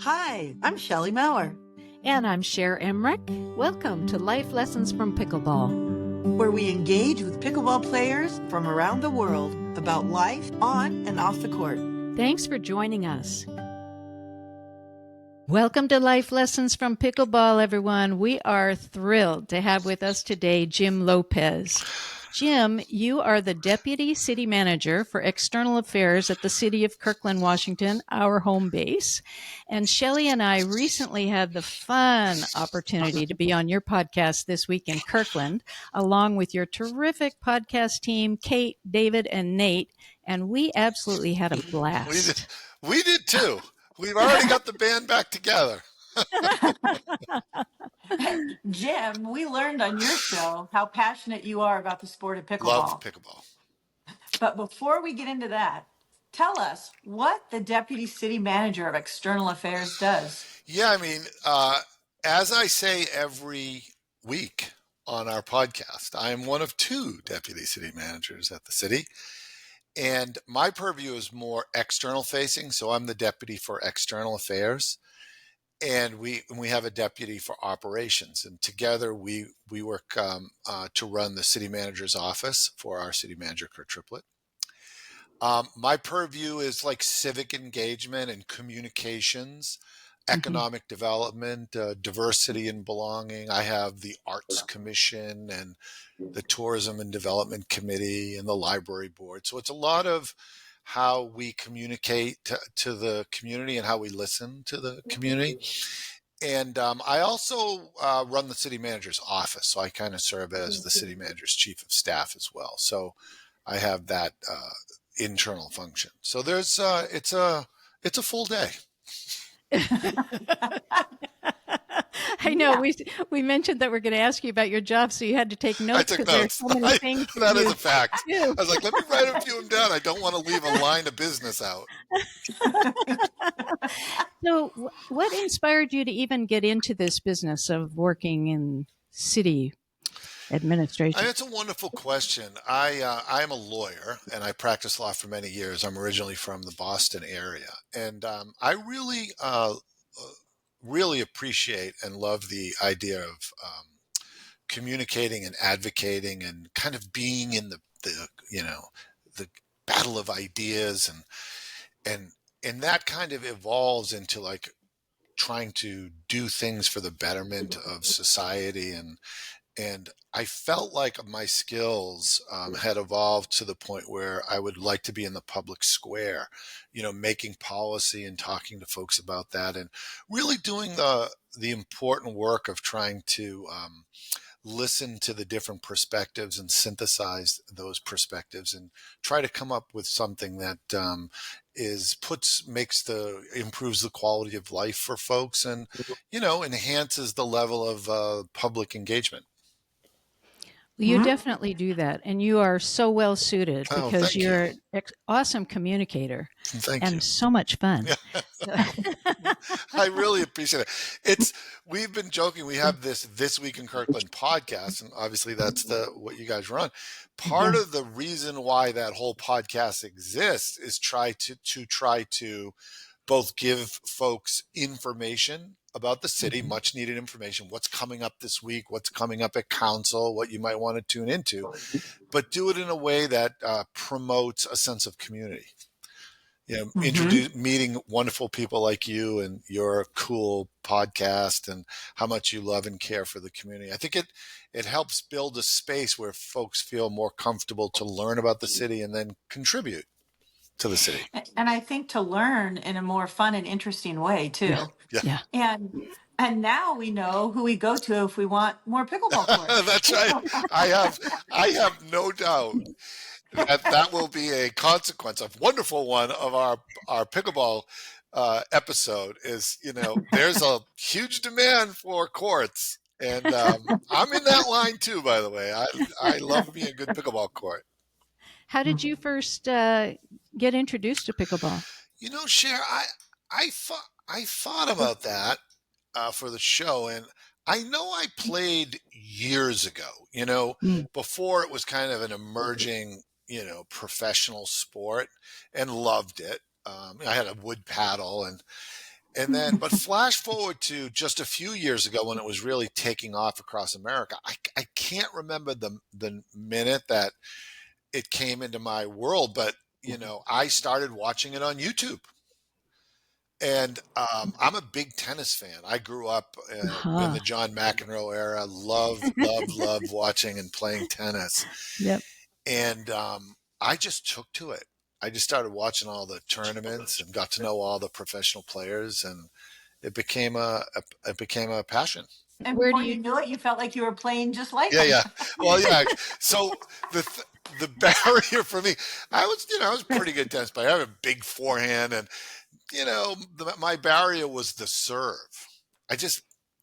Hi, I'm Shelley Maurer, And I'm Cher Emmerich. Welcome to Life Lessons from Pickleball, where we engage with pickleball players from around the world about life on and off the court. Thanks for joining us. Welcome to Life Lessons from Pickleball, everyone. We are thrilled to have with us today Jim Lopez. Jim, you are the Deputy City Manager for External Affairs at the City of Kirkland, Washington, our home base. And Shelley and I recently had the fun opportunity to be on your podcast this week in Kirkland, along with your terrific podcast team, Kate, David, and Nate. And we absolutely had a blast. We did too. We've already got the band back together. Jim, we learned on your show how passionate you are about the sport of pickleball. Love pickleball. But before we get into that, tell us what the Deputy City Manager of External Affairs does. Yeah, I mean, as I say every week on our podcast, I am one of two deputy city managers at the city. And my purview is more external facing. So I'm the deputy for external affairs. And we have a deputy for operations. And together we work to run the city manager's office for our city manager, Kurt Triplett. My purview is like civic engagement and communications, economic development, diversity and belonging. I have the Arts Commission and the Tourism and Development Committee and the Library Board. So it's a lot of how we communicate to the community and how we listen to the community. And I also run the city manager's office. So I kind of serve as the city manager's chief of staff as well. So I have that internal function. So there's it's a full day. I know we mentioned that we're going to ask you about your job, so you had to take notes because there's so many things. That is a fact. I was like, let me write a few of them down. I don't want to leave a line of business out. So what inspired you to even get into this business of working in city administration? It's a wonderful question. I am a lawyer and I practiced law for many years. I'm originally from the Boston area, and I really appreciate and love the idea of communicating and advocating and kind of being in the battle of ideas, and that kind of evolves into like trying to do things for the betterment of society. And I felt like my skills had evolved to the point where I would like to be in the public square, making policy and talking to folks about that, and really doing the important work of trying to listen to the different perspectives and synthesize those perspectives and try to come up with something that improves the quality of life for folks and, enhances the level of public engagement. Well, you definitely do that, and you are so well suited because you're an awesome communicator and so much fun. I really appreciate it. We've been joking. We have this Week in Kirkland podcast, and obviously that's what you guys run. Part of the reason why that whole podcast exists is try to both give folks information about the city, much needed information, what's coming up this week, what's coming up at council, what you might want to tune into, but do it in a way that promotes a sense of community. Meeting wonderful people like you and your cool podcast and how much you love and care for the community. I think it helps build a space where folks feel more comfortable to learn about the city and then contribute to the city. And I think to learn in a more fun and interesting way too. Yeah. And now we know who we go to if we want more pickleball courts. That's right. I have no doubt that will be a consequence, a wonderful one of our pickleball episode is, there's a huge demand for courts. And I'm in that line too, by the way. I love being a good pickleball court. How did you first get introduced to pickleball? Cher, I thought about that for the show, and I know I played years ago, before it was kind of an emerging, professional sport, and loved it. I had a wood paddle, And then, but flash forward to just a few years ago when it was really taking off across America. I can't remember the minute that it came into my world, but I started watching it on YouTube. And I'm a big tennis fan. I grew up in Uh-huh. the John McEnroe era. Love watching and playing tennis. Yep. And I just took to it. I just started watching all the tournaments and got to know all the professional players, and it became a passion. And Where do before you you knew it, you felt like you were playing just like Yeah, them. yeah. Well, yeah. So the barrier for me, I was a pretty good tennis player. I have a big forehand, and my barrier was the serve. I just,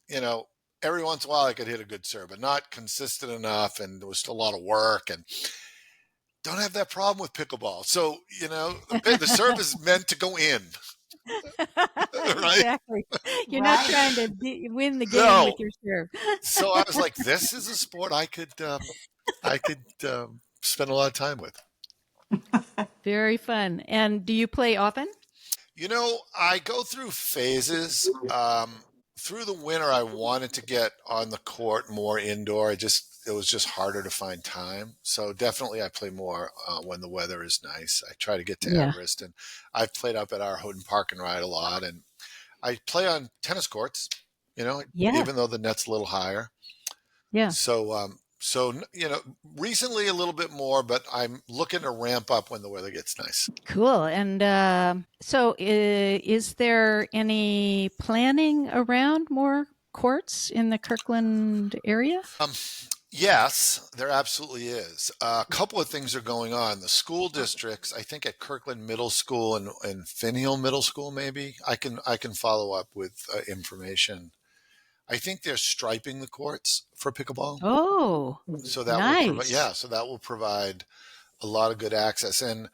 every once in a while I could hit a good serve, but not consistent enough, and there was still a lot of work, and don't have that problem with pickleball. So, the serve is meant to go in, right? exactly? You're not Right. trying to win the game No. with your serve. So I was like, this is a sport I could spend a lot of time with. Very fun. And do you play often? I go through phases. Through the winter, I wanted to get on the court more indoor. It was just harder to find time. So definitely, I play more when the weather is nice. I try to get to Yeah. Everest, and I've played up at our Houghton Park and Ride a lot. And I play on tennis courts. Yeah. Even though the net's a little higher. Yeah. So recently a little bit more, but I'm looking to ramp up when the weather gets nice. Cool. And so, is there any planning around more courts in the Kirkland area? Yes, there absolutely is. A couple of things are going on. The school districts, I think at Kirkland Middle School and Finial Middle School, maybe I can follow up with information. I think they're striping the courts for pickleball, Oh, so that will provide nice. so that will provide a lot of good access. And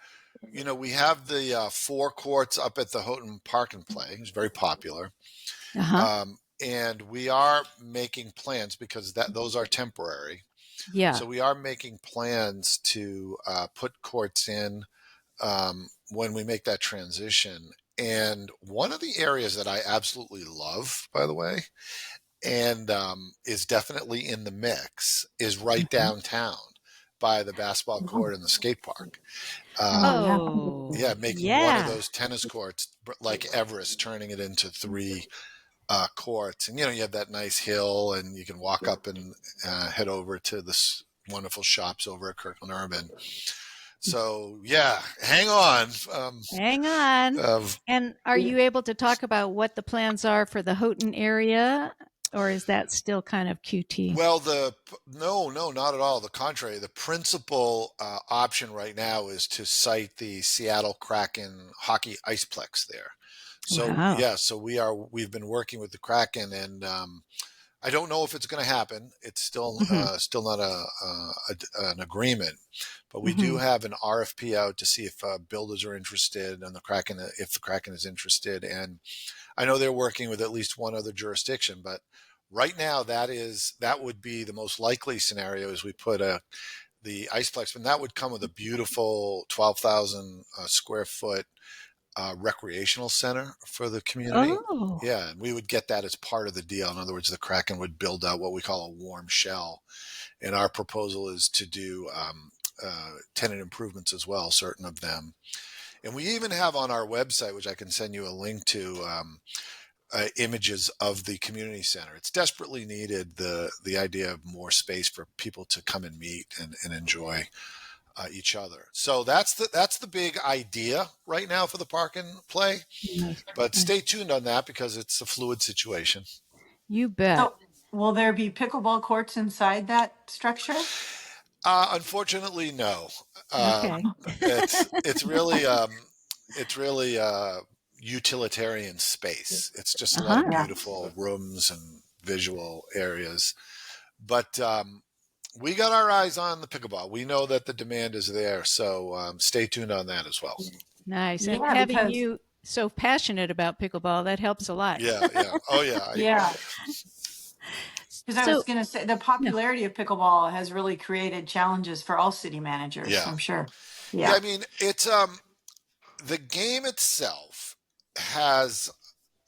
we have the 4 courts up at the Houghton Park and Play. It's very popular. Uh-huh. And we are making plans because those are temporary. Yeah. So we are making plans to put courts in when we make that transition. And one of the areas that I absolutely love, by the way, and is definitely in the mix, is right Mhm. downtown by the basketball court and the skate park. Oh, yeah. Oh, Yeah, making one of yeah. those tennis courts like Everest, turning it into 3 courts. And, you have that nice hill, and you can walk up and head over to this wonderful shops over at Kirkland Urban. So, yeah, hang on. Hang on. Uh, And are you able to talk about what the plans are for the Houghton area, or is that still kind of QT? well, no, not at all. The contrary. The principal option right now is to site the Seattle Kraken hockey iceplex there. So Wow. yeah, so we've been working with the Kraken, and I don't know if it's going to happen. It's still Mhm. still not an agreement, but we do Mhm. have an RFP out to see if builders are interested, and if the Kraken is interested. And I know they're working with at least one other jurisdiction, but right now that would be the most likely scenario, is we put the iceplex, and that would come with a beautiful 12,000 square foot recreational center for the community. Oh. Yeah, and we would get that as part of the deal. In other words, the Kraken would build out what we call a warm shell, and our proposal is to do tenant improvements as well, certain of them. And we even have on our website, which I can send you a link to, images of the community center. It's desperately needed. The idea of more space for people to come and meet and enjoy each other. So that's the big idea right now for the park and play. Nice. But Nice. stay tuned on that because it's a fluid situation. You bet. So, will there be pickleball courts inside that structure? Unfortunately, no. Okay. It's really utilitarian space. It's just a lot Uh-huh. of Yeah. beautiful rooms and visual areas. But we got our eyes on the pickleball. We know that the demand is there, so stay tuned on that as well. Nice. And Yeah, having because you so passionate about pickleball, that helps a lot. Yeah, yeah. Oh, yeah. yeah, because I was So, going to say the yeah. popularity of pickleball has really created challenges for all city managers, Yeah. I'm sure. Yeah, Yeah. I mean, it's the game itself has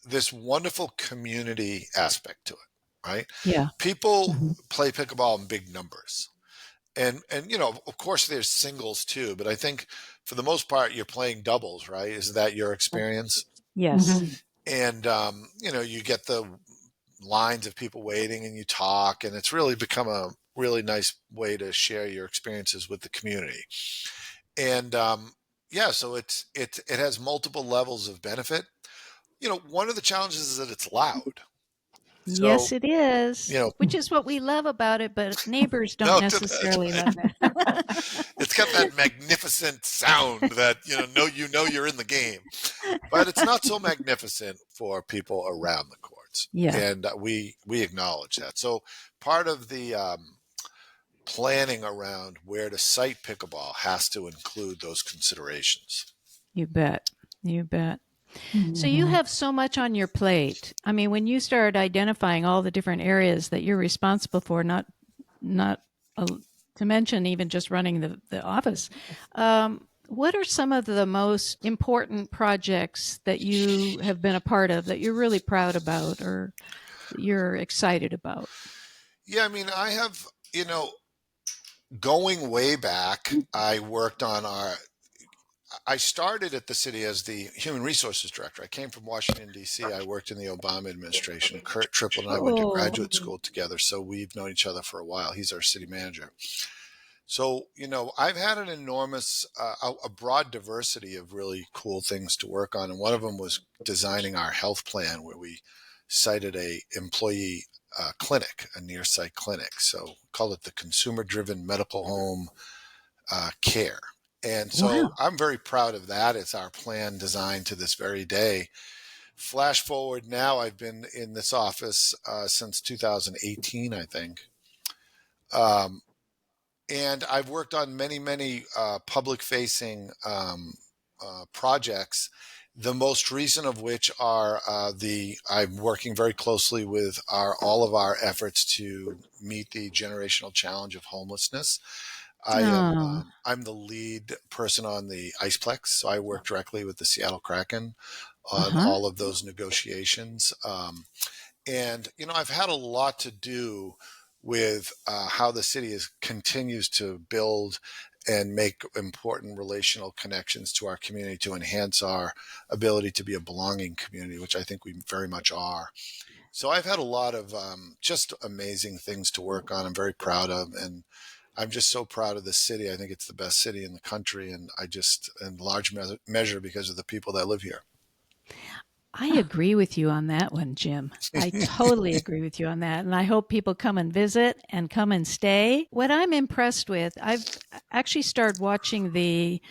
this wonderful community aspect to it, right? Yeah. People Mhm. play pickleball in big numbers. And of course there's singles too, but I think for the most part you're playing doubles, right? Is that your experience? Yes. Mhm. And you get the lines of people waiting and you talk, and it's really become a really nice way to share your experiences with the community. And yeah, so it has multiple levels of benefit. One of the challenges is that it's loud. Yes, So, it is, you know, which is what we love about it, but neighbors don't no, that's necessarily right. love it. It's got that magnificent sound that you're in the game, but it's not so magnificent for people around the courts, Yeah, and we acknowledge that. So part of the planning around where to site pickleball has to include those considerations. you bet. You bet. So you Mhm. have so much on your plate. I mean, when you start identifying all the different areas that you're responsible for, not to mention even just running the office, what are some of the most important projects that you have been a part of that you're really proud about or that you're excited about? Yeah, I mean, I have, going way back, I started at the city as the human resources director. I came from Washington, D.C. I worked in the Obama administration. Kurt Triplett and I went to Oh, graduate school together, so we've known each other for a while. He's our city manager. So, I've had an enormous, a broad diversity of really cool things to work on. And one of them was designing our health plan, where we cited a employee clinic, a near site clinic. So call it the consumer driven medical home care. And so Wow. I'm very proud of that. It's our plan designed to this very day. Flash forward now, I've been in this office since 2018, I think. Um, and I've worked on many, many public facing projects. The most recent of which are I'm working very closely with all of our efforts to meet the generational challenge of homelessness. oh, I'm the lead person on the Iceplex, so I work directly with the Seattle Kraken on uh-huh. all of those negotiations. And I've had a lot to do with how the city continues to build and make important relational connections to our community to enhance our ability to be a belonging community, which I think we very much are. So I've had a lot of just amazing things to work on. I'm very proud of, and I'm just so proud of this city. I think it's the best city in the country, and I just, in large measure, because of the people that live here. I agree with you on that one, Jim. I totally agree with you on that. And I hope people come and visit and come and stay. What I'm impressed with, I've actually started watching the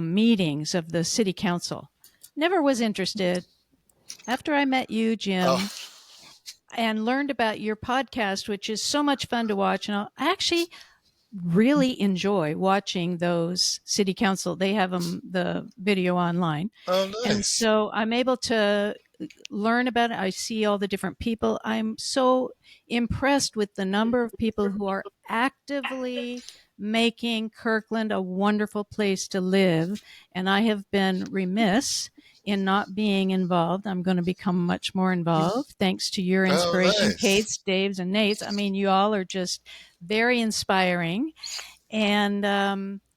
meetings of the city council. Never was interested. After I met you, Oh, Jim, and learned about your podcast, which is so much fun to watch, and I actually really enjoy watching those city council. They have the video online. oh, And nice. so I'm able to learn about it. I see all the different people. I'm so impressed with the number of people who are actively making Kirkland a wonderful place to live. And I have been remiss in not being involved. I'm going to become much more involved thanks to your Oh, inspiration, nice. Kate's, Dave's, and Nate's. I mean, you all are just very inspiring. And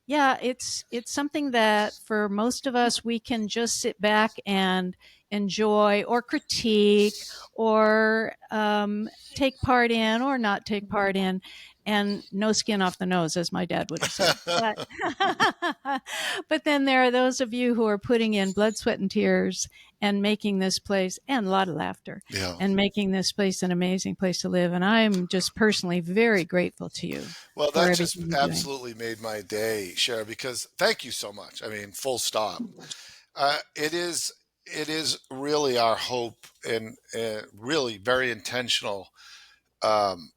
yeah, it's something that for most of us we can just sit back and enjoy or critique or take part in or not take part in, and no skin off the nose, as my dad would have said. But but then there are those of you who are putting in blood, sweat, and tears and making this place, and a lot of laughter, Yeah. and making this place an amazing place to live. And I'm just personally very grateful to you Well, for that just everything you're doing. absolutely made my day, Cher, because thank you so much. I mean, full stop. It is really our hope, and really very intentional um,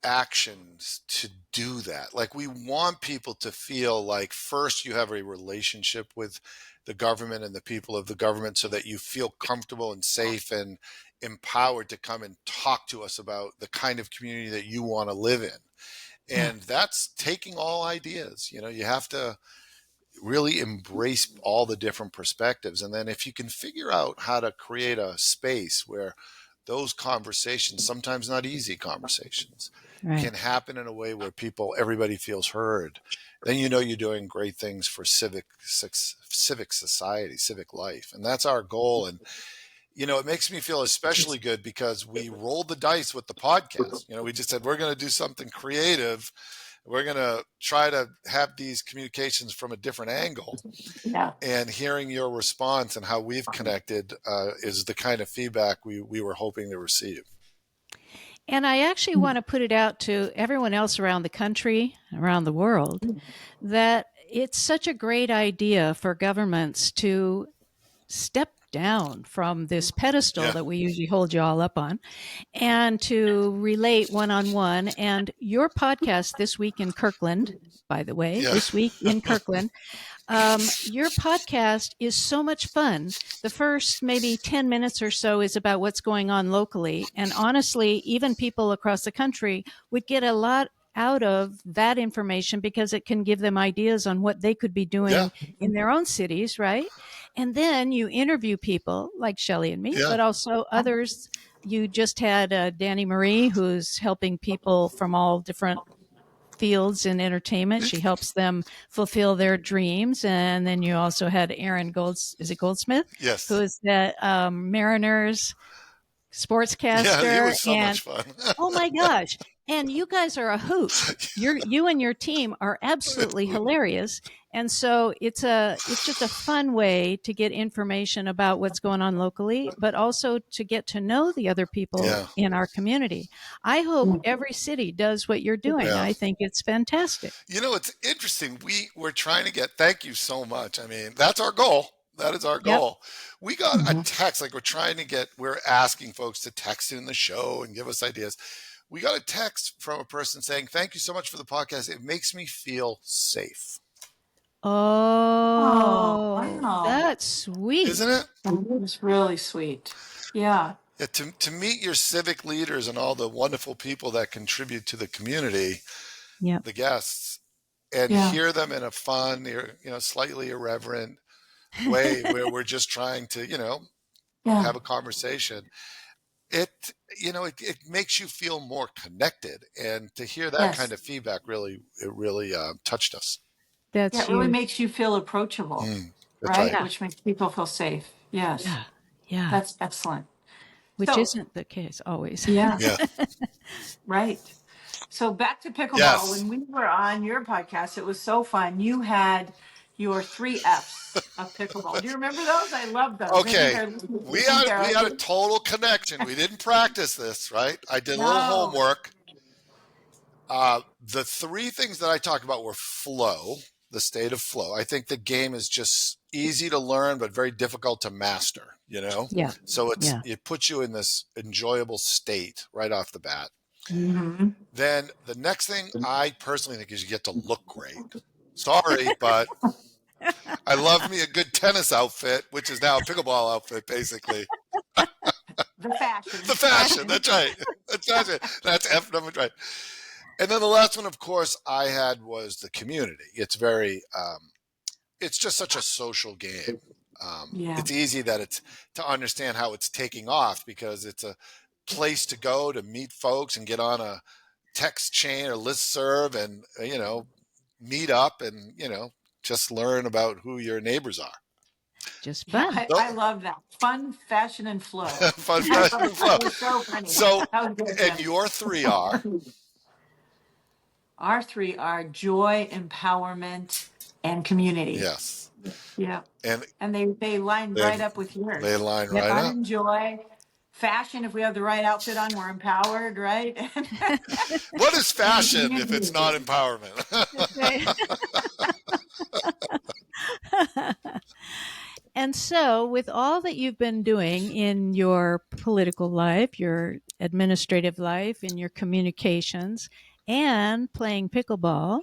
actions to do that. Like, we want people to feel like, first, you have a relationship with the government and the people of the government, so that you feel comfortable and safe and empowered to come and talk to us about the kind of community that you want to live in. Yeah. And that's taking all ideas. You have to really embrace all the different perspectives. And then if you can figure out how to create a space where those conversations, sometimes not easy conversations, Right. can happen in a way where everybody feels heard, then you're doing great things for civic society, civic life. And that's our goal. And it makes me feel especially good because we rolled the dice with the podcast. We just said, we're going to do something creative. We're going to try to have these communications from a different angle. Yeah. And hearing your response and how we've connected is the kind of feedback we were hoping to receive. And I actually want to put it out to everyone else around the country, around the world, that it's such a great idea for governments to step down from this pedestal that we usually hold you all up on and to relate one-on-one. And your podcast this week in Kirkland, by the way, this week in Kirkland, your podcast is so much fun. The first maybe 10 minutes or so is about what's going on locally. And honestly, even people across the country would get a lot out of that information because it can give them ideas on what they could be doing in their own cities, right? And then you interview people like Shelley and me, but also others. You just had Danny Marie, who's helping people from all different fields in entertainment. She helps them fulfill their dreams. And then you also had Aaron Goldsmith? Yes. Who is the Mariners sportscaster. Yeah, he was so much fun. Oh my gosh. And you guys are a hoot. You and your team are absolutely hilarious. And so it's just a fun way to get information about what's going on locally, but also to get to know the other people in our community. I hope every city does what you're doing. I think it's fantastic. It's interesting. We're trying to thank you so much. I mean, that's our goal. That is our goal. We got a text, like we're asking folks to text in the show and give us ideas. We got a text from a person saying, thank you so much for the podcast. It makes me feel safe. Oh, wow. That's sweet. Isn't it? It's really sweet. Yeah. To meet your civic leaders and all the wonderful people that contribute to the community, the guests, and hear them in a fun, slightly irreverent way where we're just trying to, have a conversation. It makes you feel more connected, and to hear that kind of feedback really touched us. That's it really makes you feel approachable, right? Which makes people feel safe. Yes. Yeah. That's excellent. Which isn't the case always. Yeah. Right. So back to pickleball. Yes. When we were on your podcast, it was so fun. You had your 3 F's of pickleball. Do you remember those? I love those. Okay. We had a total connection. We didn't practice this, right? I did a little homework. The 3 things that I talked about were flow, the state of flow. I think the game is just easy to learn, but very difficult to master, Yeah. So it puts you in this enjoyable state right off the bat. Mm-hmm. Then the next thing I personally think is you get to look great. Sorry, but I love me a good tennis outfit, which is now a pickleball outfit, basically. The fashion. The fashion. That's right. That's F number right. And then the last one, of course, I had was the community. It's very, it's just such a social game. It's easy to understand how it's taking off because it's a place to go to meet folks and get on a text chain or listserv and, meet up and, just learn about who your neighbors are. Just fun. I love that. Fun, fashion, and flow. Fun, fashion, and flow. That was so funny. So, good, and your 3 are? Our 3 are joy, empowerment, and community. Yes. Yeah. And they line right up with yours. They line right up. Fun and joy. Fashion, if we have the right outfit on, we're empowered, right? What is fashion if it's not empowerment? And so, with all that you've been doing in your political life, your administrative life, in your communications, and playing pickleball,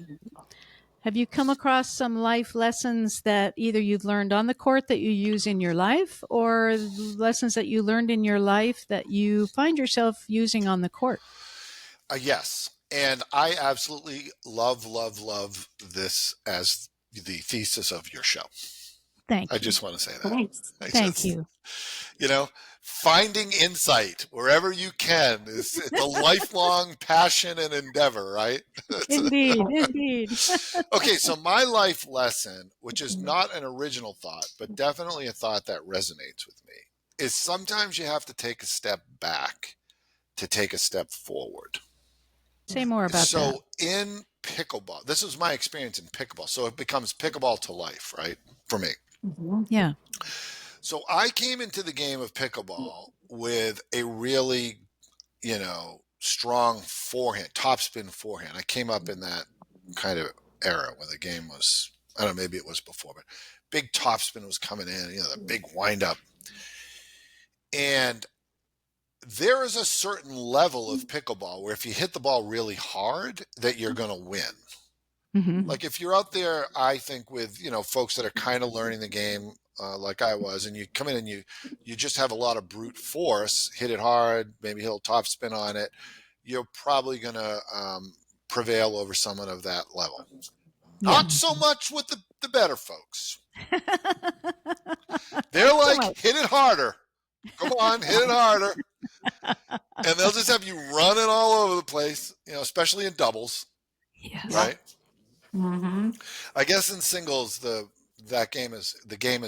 have you come across some life lessons that either you've learned on the court that you use in your life, or lessons that you learned in your life that you find yourself using on the court? Yes. And I absolutely love this as, the thesis of your show. Thank I you. just want to say that. Thanks. Thank you. You know, finding insight wherever you can it's a lifelong passion and endeavor, right? Indeed. Okay, so my life lesson, which is not an original thought, but definitely a thought that resonates with me, is sometimes you have to take a step back to take a step forward. Say more about that. So in pickleball, this was my experience in pickleball. So it becomes pickleball to life, right? For me. Yeah. So I came into the game of pickleball with a really, strong forehand, topspin forehand. I came up in that kind of era where the game was, I don't know, maybe it was before, but big topspin was coming in, the big wind up. And there is a certain level of pickleball where if you hit the ball really hard, that you're going to win. Mm-hmm. Like if you're out there, I think with, folks that are kind of learning the game like I was, and you come in and you just have a lot of brute force, hit it hard, maybe hit a top spin on it, you're probably going to prevail over someone of that level. Yeah. Not so much with the better folks. They're like, hit it harder. Come on, hit it harder. And they'll just have you running all over the place, especially in doubles. Yes. Right? Mm-hmm. I guess in singles, the game is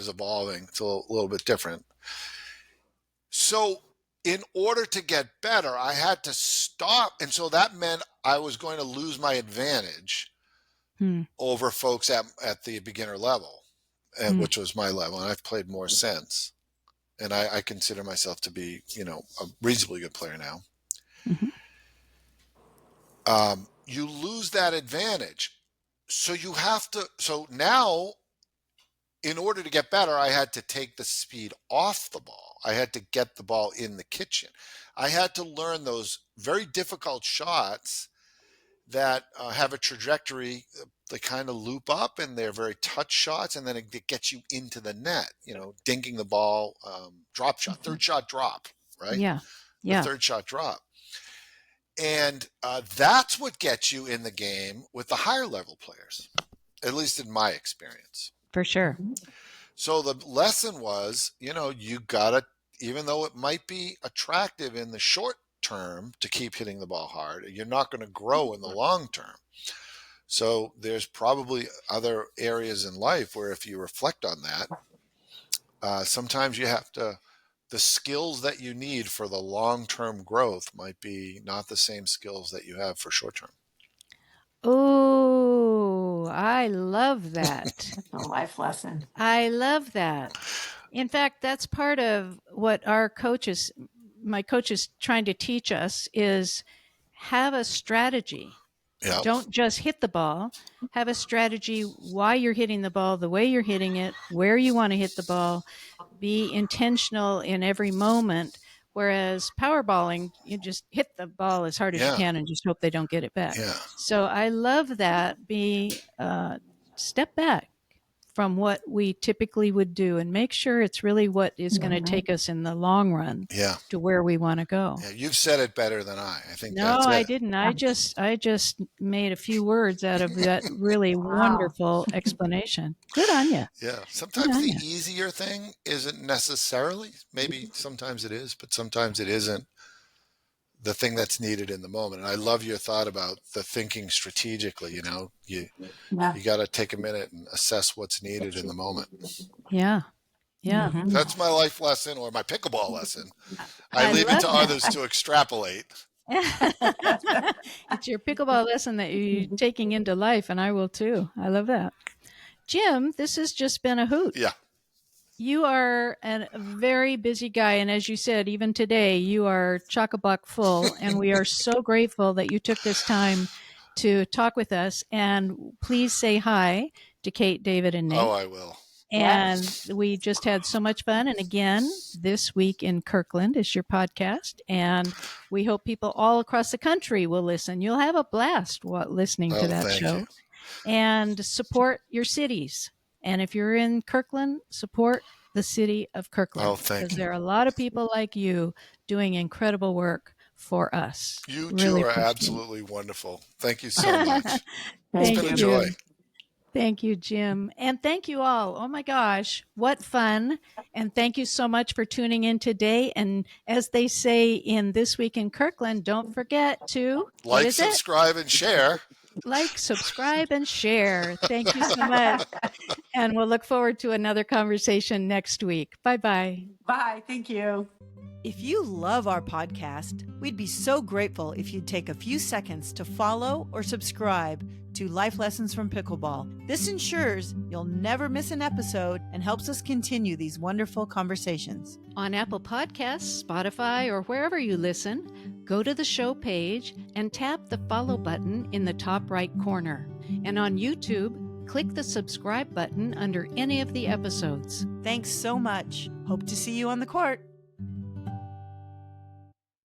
evolving. It's a little bit different. So in order to get better, I had to stop. And so that meant I was going to lose my advantage over folks at the beginner level, which was my level. And I've played more since. And I consider myself to be, a reasonably good player now. Mm-hmm. You lose that advantage. So you have to, so now, in order to get better, I had to take the speed off the ball. I had to get the ball in the kitchen. I had to learn those very difficult shots that have a trajectory. They kind of loop up and they're very touch shots. And then it gets you into the net, dinking the ball, drop shot, third shot drop, right? Yeah. The third shot drop. And that's what gets you in the game with the higher level players, at least in my experience. For sure. So the lesson was, you got to, even though it might be attractive in the short term to keep hitting the ball hard, you're not going to grow in the long term. So there's probably other areas in life where if you reflect on that, sometimes you have to, the skills that you need for the long-term growth might be not the same skills that you have for short-term. Oh, I love that. A life lesson. I love that. In fact, that's part of what my coach is trying to teach us is have a strategy. Yep. Don't just hit the ball. Have a strategy why you're hitting the ball, the way you're hitting it, where you want to hit the ball. Be intentional in every moment. Whereas powerballing, you just hit the ball as hard as you can and just hope they don't get it back. Yeah. So I love that. Step back from what we typically would do and make sure it's really what is going to take us in the long run to where we want to go. Yeah, you've said it better than I think. No, I didn't. I just made a few words out of that really wonderful explanation. Good on you. Yeah. Sometimes the easier thing isn't necessarily, maybe sometimes it is, but sometimes it isn't the thing that's needed in the moment. And I love your thought about the thinking strategically, you got to take a minute and assess what's needed in the moment. Yeah. Yeah. Mm-hmm. That's my life lesson or my pickleball lesson. I leave it to others to extrapolate. It's your pickleball lesson that you're taking into life, and I will too. I love that. Jim, this has just been a hoot. Yeah. You are a very busy guy, and as you said, even today, you are chock-a-block full, and we are so grateful that you took this time to talk with us. And please say hi to Kate, David, and Nate. Oh, I will. And we just had so much fun. And again, This Week in Kirkland is your podcast. And we hope people all across the country will listen. You'll have a blast listening to that show. You. And support your cities. And if you're in Kirkland, support the city of Kirkland. Oh, thank you. Because there are a lot of people like you doing incredible work for us. You really two are absolutely wonderful. Thank you so much. It's been a joy. Thank you, Jim. And thank you all. Oh my gosh, what fun. And thank you so much for tuning in today. And as they say in This Week in Kirkland, don't forget to, what Like, is it? subscribe, and share. Like, subscribe, and share. Thank you so much. And we'll look forward to another conversation next week. Bye-bye. Bye. Thank you. If you love our podcast, we'd be so grateful if you'd take a few seconds to follow or subscribe to Life Lessons from Pickleball. This ensures you'll never miss an episode and helps us continue these wonderful conversations. On Apple Podcasts, Spotify, or wherever you listen, go to the show page and tap the follow button in the top right corner. And on YouTube, click the subscribe button under any of the episodes. Thanks so much. Hope to see you on the court.